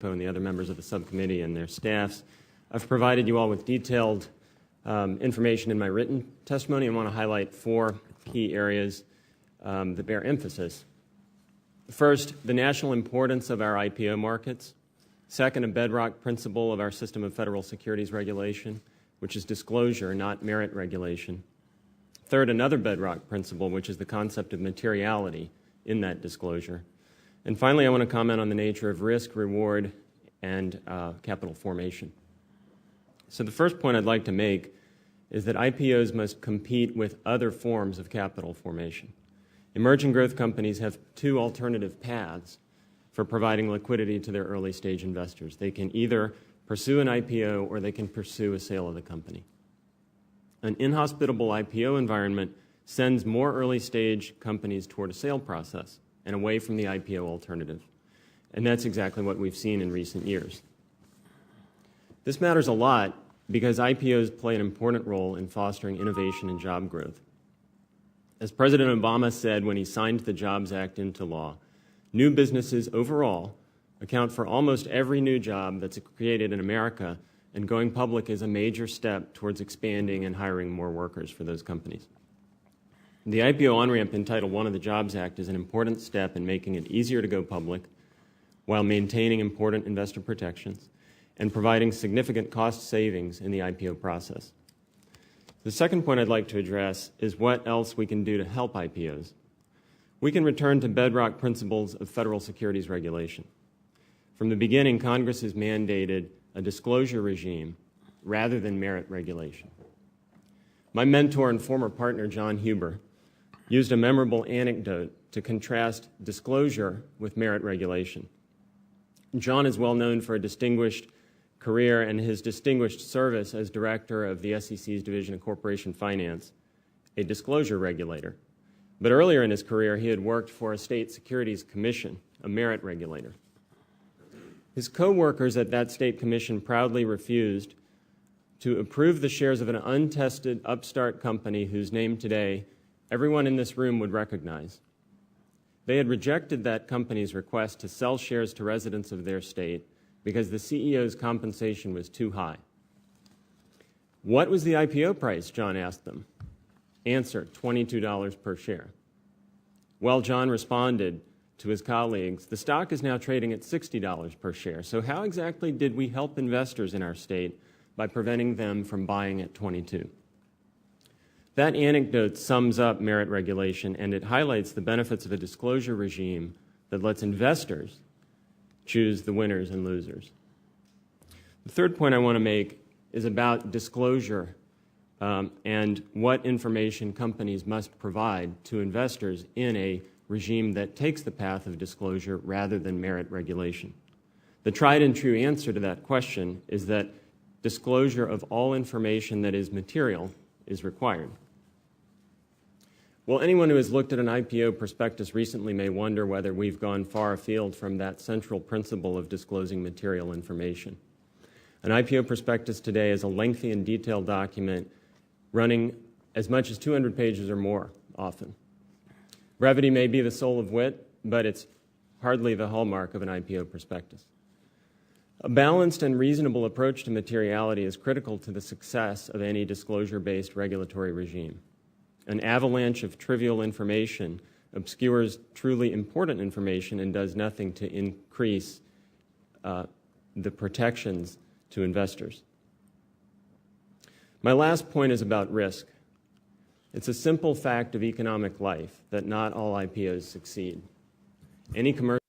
and the other members of the subcommittee and their staffs. I've provided you all with detailed information in my written testimony and want to highlight four key areas that bear emphasis. First, the national importance of our IPO markets. Second, a bedrock principle of our system of federal securities regulation, which is disclosure, not merit regulation. Third, another bedrock principle, which is the concept of materiality in that disclosure. And finally, I want to comment on the nature of risk, reward, and capital formation. So the first point I'd like to make is that IPOs must compete with other forms of capital formation. Emerging growth companies have two alternative paths for providing liquidity to their early stage investors. They can either pursue an IPO or they can pursue a sale of the company. An inhospitable IPO environment sends more early stage companies toward a sale process and away from the IPO alternative. And that's exactly what we've seen in recent years. This matters a lot because IPOs play an important role in fostering innovation and job growth. As President Obama said when he signed the Jobs Act into law, new businesses overall account for almost every new job that's created in America, and going public is a major step towards expanding and hiring more workers for those companies. The IPO on-ramp in Title I of the Jobs Act is an important step in making it easier to go public while maintaining important investor protections and providing significant cost savings in the IPO process. The second point I'd like to address is what else we can do to help IPOs. We can return to bedrock principles of federal securities regulation. From the beginning, Congress has mandated a disclosure regime rather than merit regulation. My mentor and former partner, John Huber, used a memorable anecdote to contrast disclosure with merit regulation. John is well known for a distinguished career and his distinguished service as director of the SEC's Division of Corporation Finance, a disclosure regulator. But earlier in his career, he had worked for a state securities commission, a merit regulator. His co-workers at that state commission proudly refused to approve the shares of an untested upstart company whose name today everyone in this room would recognize. They had rejected that company's request to sell shares to residents of their state because the CEO's compensation was too high. What was the IPO price, John asked them. Answer, $22 per share. Well, John responded to his colleagues, the stock is now trading at $60 per share, so how exactly did we help investors in our state by preventing them from buying at $22? That anecdote sums up merit regulation, and it highlights the benefits of a disclosure regime that lets investors choose the winners and losers. The third point I want to make is about disclosure and what information companies must provide to investors in a regime that takes the path of disclosure rather than merit regulation. The tried and true answer to that question is that disclosure of all information that is material is required. Well, anyone who has looked at an IPO prospectus recently may wonder whether we've gone far afield from that central principle of disclosing material information. An IPO prospectus today is a lengthy and detailed document running as much as 200 pages or more often. Brevity may be the soul of wit, but it's hardly the hallmark of an IPO prospectus. A balanced and reasonable approach to materiality is critical to the success of any disclosure-based regulatory regime. An avalanche of trivial information obscures truly important information and does nothing to increase the protections to investors. My last point is about risk. It's a simple fact of economic life that not all IPOs succeed. Any commercial